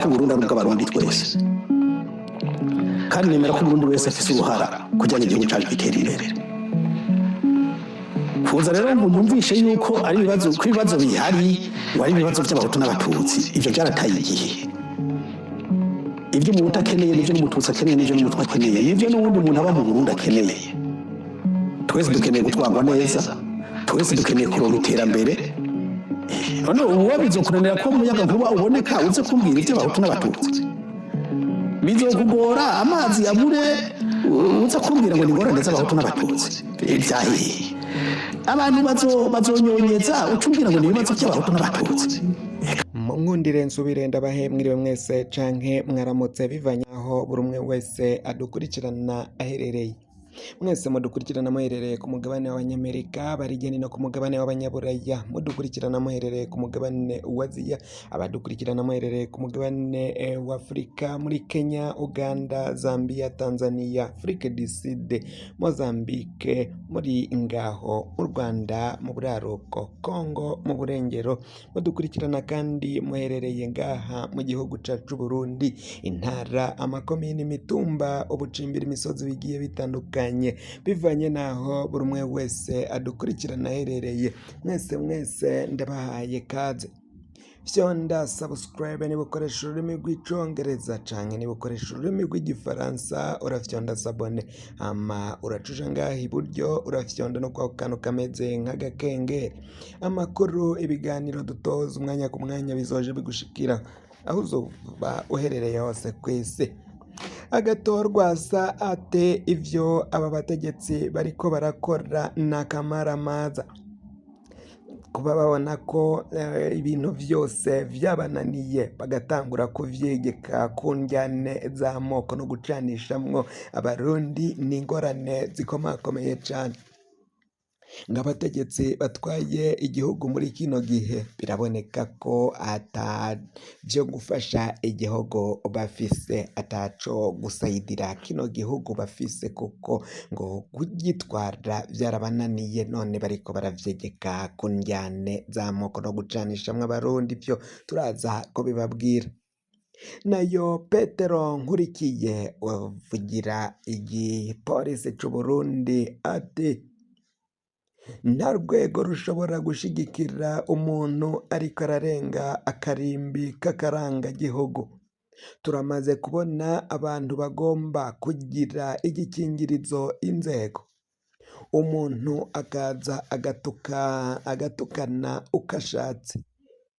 Burundi ari ubw'abarundi twese kandi nemera ko Burundi wese afise uruhara kujyanye igihugu cyacu gitera imbere. Kuza rero ngo numvishe yuko ari ibibazo bihari wari ibibazo by'abahutu n'abatutsi, ivyo byarataye igihe. Ibyo umuntu akeneye n'ibyo n'umututsi akeneye n'ibyo n'umutwa akeneye n'ibyo n'uwundi muntu aba mu Burundi akeneye. Twese dukeneye gutwarwa neza, twese dukeneye kuronka iterambere. None uwo bizokunanira ko umuyaga nkuba uboneka uze kumbwira ibyo abahutu n'abatutsi, bizokugora amazi yabure uze kumbwira ngo ni ingorane z'abahutu n'abatutsi. Ibyahiye abantu bazonyonyeza ucumbwira ngo ni ibibazo by'abahutu n'abatutsi. Nkundire nsubire ndabahe mwiriwe mwese canke mwaramutse bivanye aho buri umwe wese adukurikirana aherereye. Mwese mudukurikirana muherereye ku mugabane w'Abanyamerika, barigeni no ku mugabane w'Abanyaburaya, mudukurikirana muherereye ku mugabane wa Aziya, abadukurikirana muherereye ku mugabane wa Afrika, muri Kenya, Uganda, Zambia, Tanzania, Afrique du Sud, Mozambique, muri ngaho mu Rwanda, mu buraruko, Congo, mu burengero, mudukurikirana kandi muherereye ngaha mu gihugu cacu Burundi, intara, amakomini, imitumba, ubucimbira, imisozi bigiye bitandukanye bivanye naho buri umwe wese adukurikirana aherereye. Mwese ndabahaye kaze. Fyonda subscribe niba ukoresha ururimi rw'icongereza canke niba ukoresha ururimi rw'igifaransa urafyonda sabone, ama uracuja ngaha iburyo urafyonda no kwa kantu kameze nk'agakengeri. Amakuru, ibiganiro dutoza umwanya ku mwanya bizoje bigushikira aho uzoba uherereye hose kw'isi. Agatorwa sa ate ivyo aba bategetsi bariko barakora n'akamaramaza, kuba babona ko ibintu vyose vyabananiye bagatangura kuvyegeka ku njyane z'amoko no gucanishamwo abarundi n'ingorane zikomakomeye cane. Ng'abategetsi batwaye igihugu muri kino gihe biraboneka ko atavyo gufasha igihugu bafise, ataco gusayidira kino gihugu bafise, kuko ngo kugitwara vyarabananiye none bariko baravyegeka ku njyane z'amoko no gucanishamwo abarundi, vyo turaza ko bibabwira. Nayo Petero Nkurikiye wavugira igipolisi c'Uburundi ati nta rwego rushobora gushigikira umuntu ariko ararenga akarimbi k'akarangagihugu. Turamaze kubona abantu bagomba kugira igikingirizo inzego, umuntu akaza agatukana uko ashatse,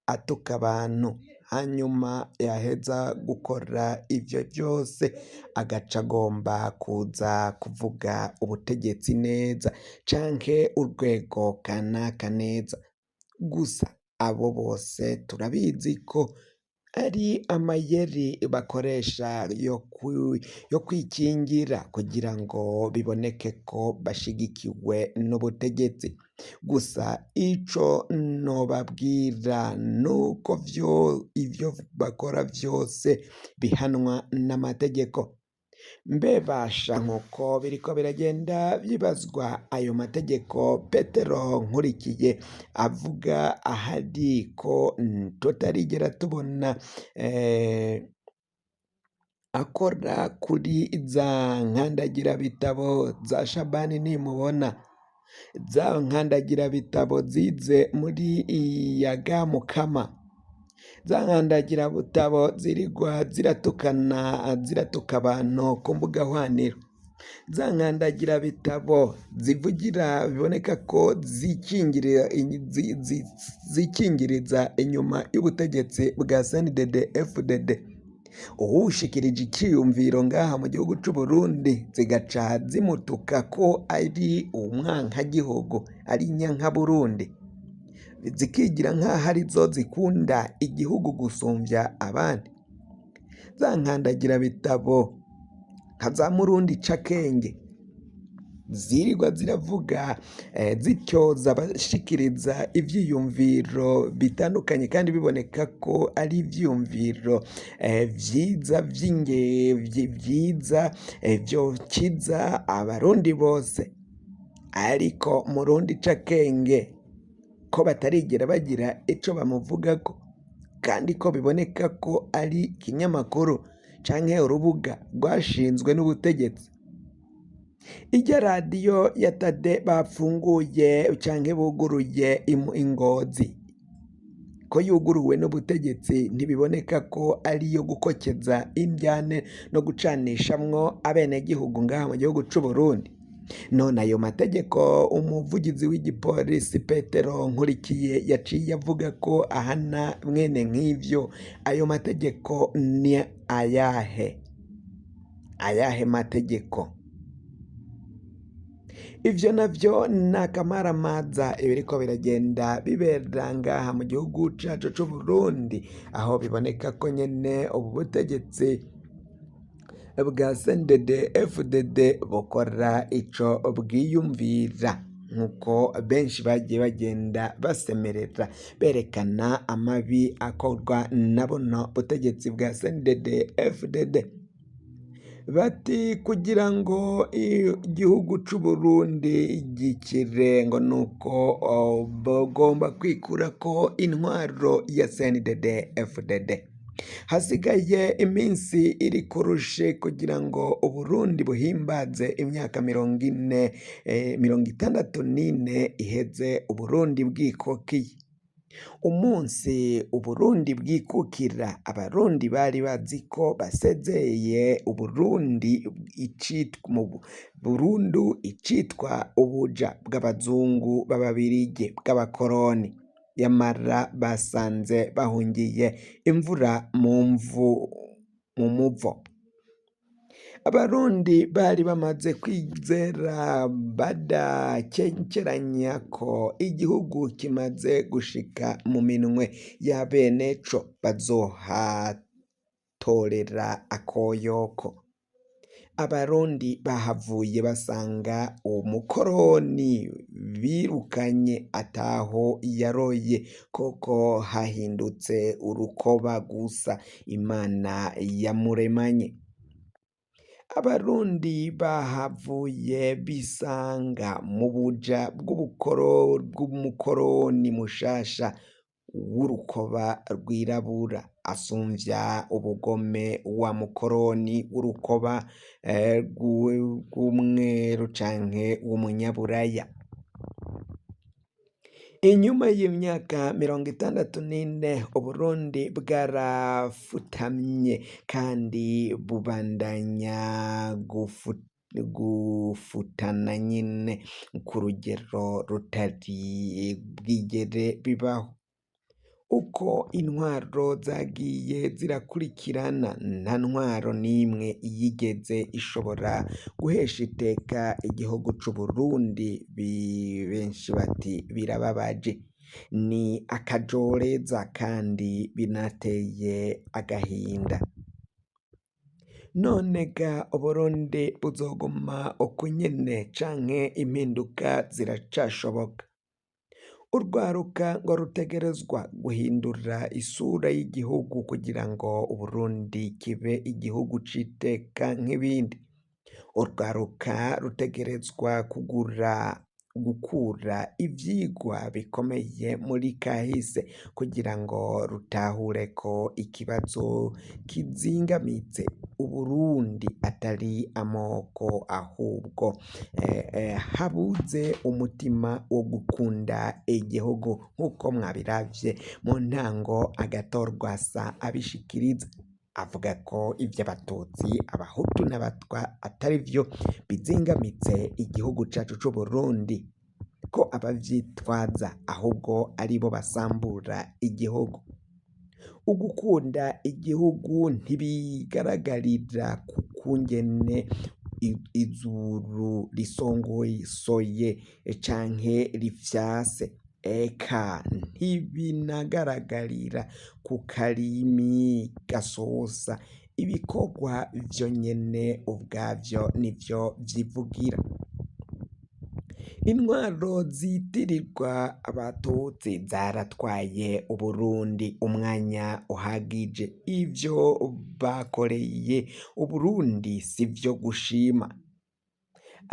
atuka abantu, hanyuma yaheza gukora ivyo byose agaca agomba kuza kuvuga ubutegetsi neza canke urwego kanaka neza. Gusa abo bose turabizi ko ari amayeri bakoresha yo kwikingira kugira ngo biboneke ko bashigikiwe n'ubutegetsi. Gusa ico nobabwira nuko ivyo bakora vyose bihanwa n'amategeko. Mbebasha nkuko biriko biragenda vyibazwa ayo mategeko Petero Nkurikiye avuga ahari ko tutarigera tubona akora kuri za nkandagira bitabo za Shabani nimubona, za nkandagira bitabo zize muri iyaga Mukama, za nkandagira bitabo zirigwa ziratuka abantu ku mbuga hwaniro, za nkandagira bitabo zivugira biboneka ko zikingiriza inyuma y'ubutegetsi bwa CNDD-FDD. Uwushikirije iciyumviro ngaha mu gihugu c'Uburundi zigaca zimutuka ko ari umwankagihugu, ari nyanka Burundi, zikigira nk'aho arizo zikunda igihugu gusumvya abandi. Za nkandagira bitabo nka za Murundi Cakenge zirirwa ziravuga zityoza bashikiriza ivyiyumviro bitandukanye kandi biboneka ko ari ivyiyumviro vyiza vyiza vyokiza abarundi bose. Ariko Murundi Cakenge ko batarigera bagira ico bamuvugako, kandi ko biboneka ko ari ikinyamakuru canke urubuga rwashinzwe n'ubutegetsi. Irya radiyo ya Tade bapfunguye canke buguruye Ingozi, ko yuguruwe n'ubutegetsi ntibiboneka ko ari iyo gukokeza indyane no gucanishamwo abenegihugu ngaha mu gihugu c'u Burundi. None ayo mategeko umuvugizi w'igipolisi Petero Nkurikiye yaciye avuga ko ahana mwene nk'ivyo, ayo mategeko ni ayahe? Ayahe mategeko? Ivyo navyo ni akamaramaza ibiriko biragenda bibera ngaha mu gihugu cacu c'u Burundi, aho biboneka ko nyene ubu butegetsi bwa CNDD-FDD bukora ico bwiyumvira, nkuko benshi bagiye bagenda basemerera berekana amabi akorwa na buno butegetsi bwa CNDD-FDD. Bati kugira ngo igihugu c'u Burundi gikire ngo nuko bagomba kwikurako intwaro ya CNDD-FDD. Hasigaye iminsi iri kurushe kugira ngo Uburundi buhimbaze imyaka 64 iheze Uburundi bwikukiye. Umunsi Uburundi bwikukira, abarundi bari bazi ko basezeye Uburundi burundu icitwa ubuja bw'abazungu b'ababirigi bw'abakoroni. Yamara basanze bahungiye imvura mu muvo. Abarundi bari bamaze kwizera badakekeranya ko igihugu kimaze gushika mu minwe ya beneco bazohatorera akoyoko. Abarundi bahavuye basanga umukoroni birukanye ataho yaroye, koko hahindutse urukoba gusa Imana yamuremanye. Abarundi bahavuye bisanga mu buja bw'umukoroni mushasha w'urukoba rwirabura, asumvya ubugome wa mukoroni w'urukoba rw'umweru canke w'umunyaburaya. Inyuma y'imyaka 64 Uburundi bwarafutamye kandi bubandanya gufutana nyine ku rugero rutari bwigere bibaho. Uko intwaro zagiye zirakurikirana, nta ntwaro n'imwe yigeze ishobora guhesha iteka igihugu c'u Burundi. Benshi bati birababaje, ni akajoreza kandi binateye agahinda. None ga Uburundi buzoguma uko nyene canke impinduka ziracashoboka? Urwaruka ngo rutegerezwa guhindura isura y'igihugu kugira ngo Uburundi kibe igihugu c'iteka nk'ibindi. Urwaruka rutegerezwa gukura ivyigwa bikomeye muri kahise kugira ngo rutahure ko ikibazo kizingamitse Uburundi atari amoko, ahubwo habuze umutima wo gukunda igihugu, nk'uko mwabiravye mu ntango Agathon Rwasa abishikiriza, avuga ko ivy'abatutsi, abahutu n'abatwa atari vyo bizingamitse igihugu cacu c'u Burundi, ko abavyitwaza ahubwo aribo basambura igihugu. Ugukunda igihugu ntibigaragarira ku kungene izuru risongoye canke rifyase, eka ntibinagaragarira ku karimi gasosa. Ibikorwa vyo nyene ubwavyo nivyo vyivugira. Intwaro zitirirwa abatutsi zaratwaye Uburundi umwanya uhagije. Ivyo bakoreye Uburundi sivyo gushima.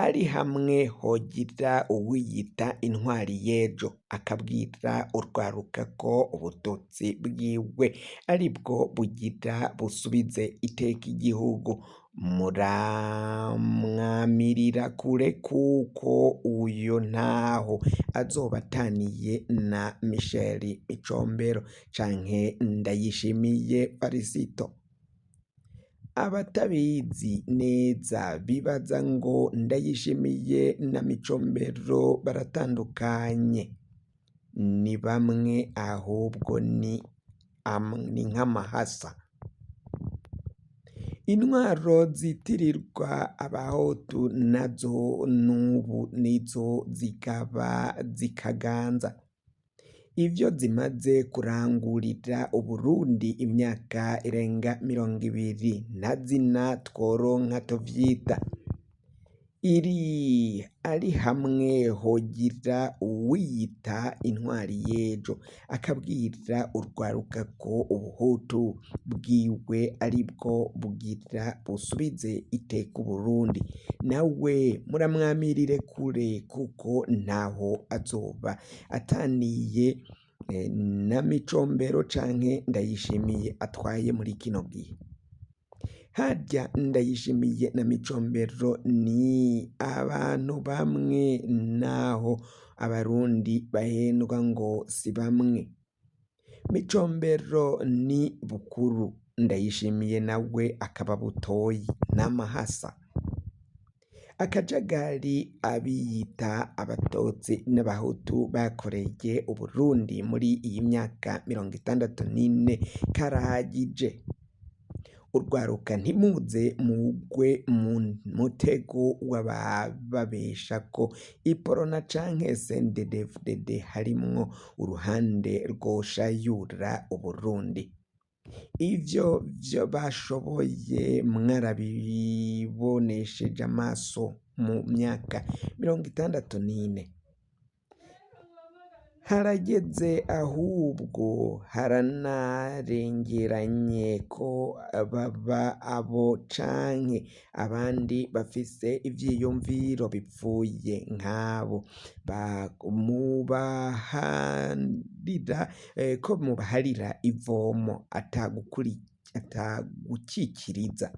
ari hamwe hogira uwiyita intwari y'ejo akabwira urwaruka ko ubututsi bwiwe aribwo bugira busubize iteka igihugu, muramwamirira kure kuko uyo ntaho azoba ataniye na Michel Micombero canke Ndayishimiye Varisito. Abatabizi neza bibaza ngo Ndayishimiye na Micombero baratandukanye, ni bamwe ahubwo ni nk'amahasa. Intwaro zitirirwa abahutu nazo n'ubu nizo zikaganza. Ivyo zimaze kurangurira Uburundi imyaka irenga 20 nta zina tworonka tuvyita. Ari hamwe hogira uwiyita intwari y'ejo akabwira urwaruka ko ubuhutu bwiwe aribwo bugira busubize iteka Uburundi, nawe muramwamirire kure kuko ntaho azoba ataniye na Micombero canke Ndayishimiye atwaye muri kino gihe. Harya Ndayishimiye na Micombero ni abantu bamwe, naho abarundi bahendwa ngo si bamwe. Micombero ni bukuru, Ndayishimiye nawe akaba butoyi, n'amahasa. Akajagari abiyita abatutsi n'abahutu bakoreye Uburundi muri iyi myaka 64 karahagije. Urwaruka ntimuze mugwe mu mutego w'abababesha ko iporona canke CNDD-FDD harimwo uruhande rwoshayura Uburundi. Ivyo bashoboye mwarabibonesheje amaso mu myaka 64. Harageze ahubwo haranarengeranye ko baba abo canke abandi bafise ivyiyumviro bipfuye nk'abo mubaharira ivomo atagukikiriza.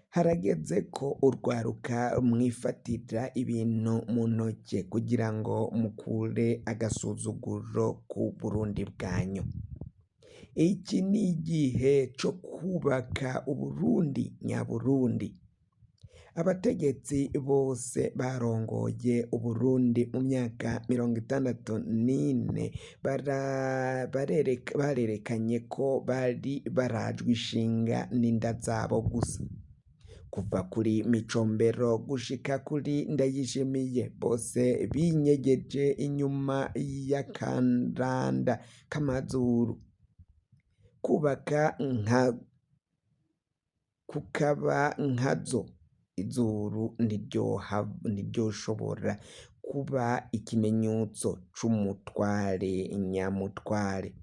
Harageze ko urwaruka mwifatira ibintu mu ntoke kugira ngo mukure agasuzuguro ku Burundi bwanyu. Iki ni igihe co kubaka Uburundi nyaburundi. Abategetsi bose barongoye Uburundi mu myaka 64 barerekanye ko bari barajwe ishinga n'inda zabo gusa. Kuva kuri Micombero gushika kuri Ndayishimiye, bose binyegeje inyuma y'akaranda k'amazuru. Kukaba nkazo, izuru ntiryoshobora kuba ikimenyetso c'umutware nyamutware.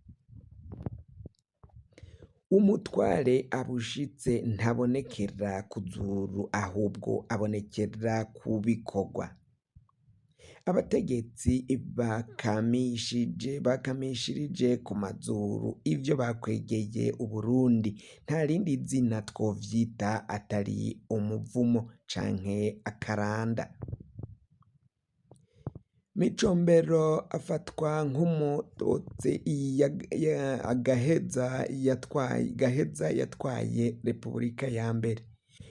Umutware abushitse ntabonekera ku zuru ahubwo abonekera ku bikorwa. Abategetsi bakamishirije ku mazuru ivyo bakwegeye Uburundi, nta rindi zina twovyita atari umuvumo canke akaranda. Micombero afatwa nk'umututsi Gaheza yatwaye Repubulika ya mbere.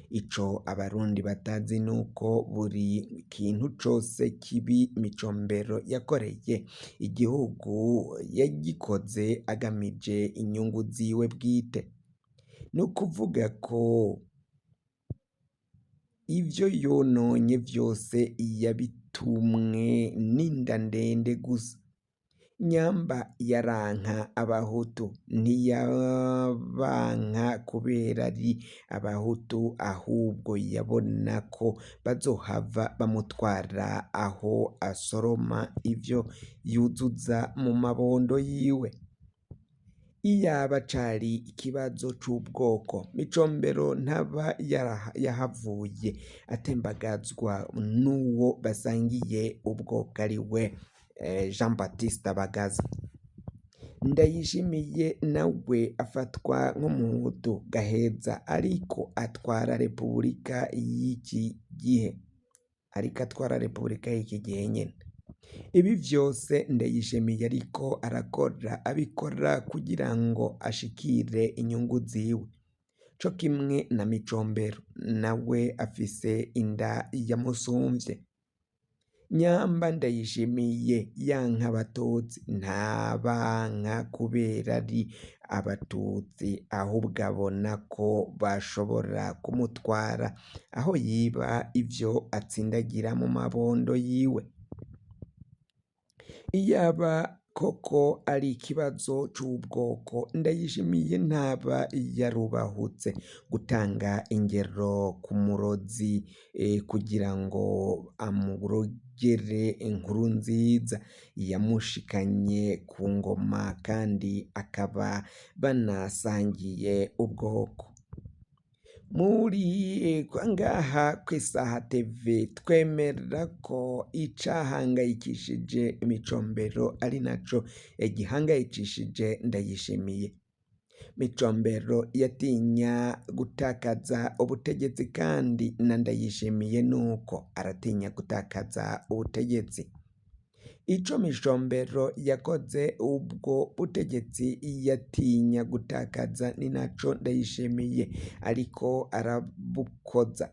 Ico abarundi batazi nuko buri kintu cose kibi Micombero yakoreye igihugu yagikoze agamije inyungu ziwe bwite. Nukuvuga ko ivyo yononye vyose yabitumwe n'inda ndende gusa. Nyamba yaranka abahutu, ntiyabanka kubera ari abahutu, ahubwo yabona ko bazohava bamutwara aho asoroma ivyo yuzuza mu mabondo yiwe. iyaba cari ikibazo c'ubwoko, Micombero ntaba yahavuye atembagazwa n'uwo basangiye ubwoko ari we Jean Baptiste Bagaza. Ndayishimiye nawe afatwa nk'umuhutu gaheza ariko atwara Repubulika y'iki gihe nyene. Ibi vyose Ndayishimiye ariko abikora kugira ngo ashikire inyungu ziwe, co kimwe na Micombero nawe afise inda yamusumvye. Nyamba Ndayishimiye yanka abatutsi ntabanka kubera ari abatutsi, ahubwo abona ko bashobora kumutwara aho yiba ivyo atsindagira mu mabondo yiwe. Iyaba koko ari ikibazo c'ubwoko, Ndayishimiye ntaba yarubahutse gutanga ingero ku murozi kugira ngo amurogere Nkurunziza yamushikanye ku ngoma kandi akaba banasangiye ubwoko. Muri ngaha kw'Isaha TV twemera ko icahangayikishije Micombero ari naco gihangayikishije Ndayishimiye. Micombero yatinya gutakaza ubutegetsi kandi na Ndayishimiye nuko aratinya gutakaza ubutegetsi. Ico Micombero yakoze ubwo butegetsi yatinya gutakaza ni naco Ndayishimiye ariko arabukoza.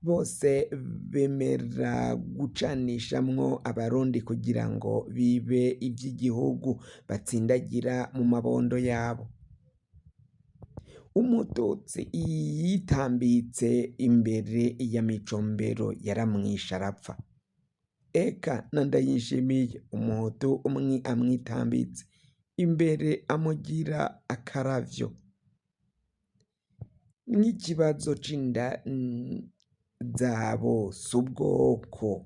Bose bemera gucanishamwo abarundi kugira ngo bibe ivy'igihugu batsindagira mu mabondo yabo. Umututsi yitambitse imbere ya Micombero yaramwishe arapfa. Eka na Ndayishimiye umuhutu amwitambitse imbere amugira akaravyo. Nk'ikibazo c'inda zabo s'ubwoko.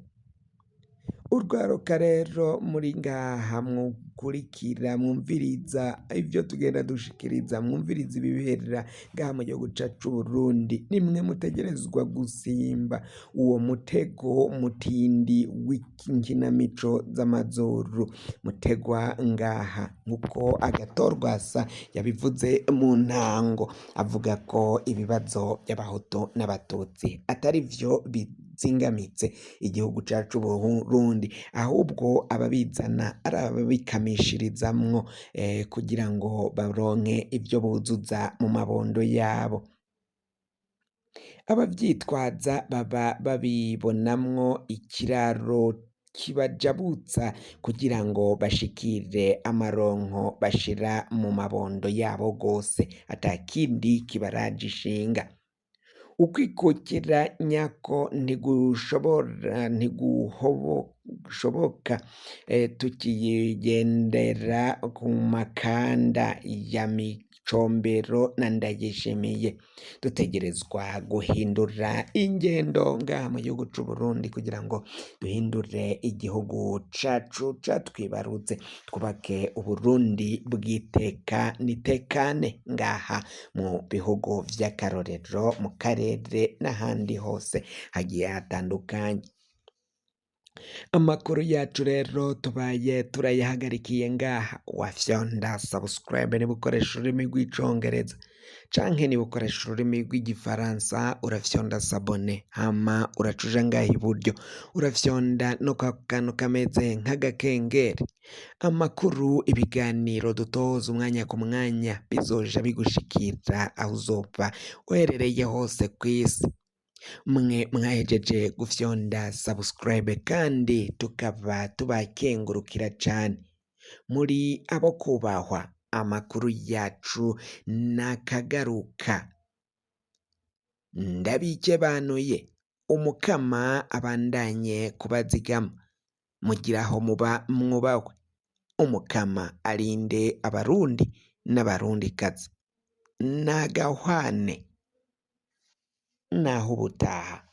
Urwaruka rero muri ngaha mukurikira mwumviriza ivyo tugenda dushikiriza, mwumviriza ibibera ngaha mu gihugu cacu c'Uburundi, nimwe mutegerezwa gusimba uwo mutego mutindi w'inkinamico z'amazuru mutegwa ngaha, nkuko Agathon yabivuze mu ntango avuga ko ibibazo by'abahutu n'abatutsi atari vyo bizingamitse igihugu cacu Burundi, ahubwo ababizana ari ababikamishirizamwo kugira ngo baronke ivyo buzuza mu mabondo yabo. Abavyitwaza baba babibonamwo ikiraro kibajabutsa kugira ngo bashikire amaronko bashira mu mabondo yabo gose, atakindi kibaraje ishinga. Ukwikukira nyako ntiguhoboka tukigendera ku makanda ya Micombero na Ndayishimiye. Dutegerezwa guhindura ingendo ngaha mu gihugu c'Uburundi kugira ngo duhindure igihugu cacu catwibarutse, twubake Uburundi bw'iteka nitekane ngaha mu bihugu vy'akarorero mu karere n'ahandi hose hagiye hatandukanye. Amakuru yacu rero tubaye turayahagarikiye ngaha. Wafyonda subscribe niba ukoresha ururimi rw'icongereza canke niba ukoresha ururimi rw'igifaransa urafyonda sabone, hama uracuja ngaha iburyo urafyonda no kantu kameze nk'agakengeri. Amakuru, ibiganiro dutoza umwanya ku mwanya bizoja bigushikira aho uzopfa uherereye hose kw'isi. Mwe mwahejeje gufyonda subscribe kandi tukaba tubakengurukira cane, muri abo kubahwa. Amakuru yacu nakagaruka. Ndabikebanuye, umukama abandanye kubazigama, mugiraho muba mwubahwe. Umukama arinde abarundi n'abarundikazi. Nagahwane naho ubutaha.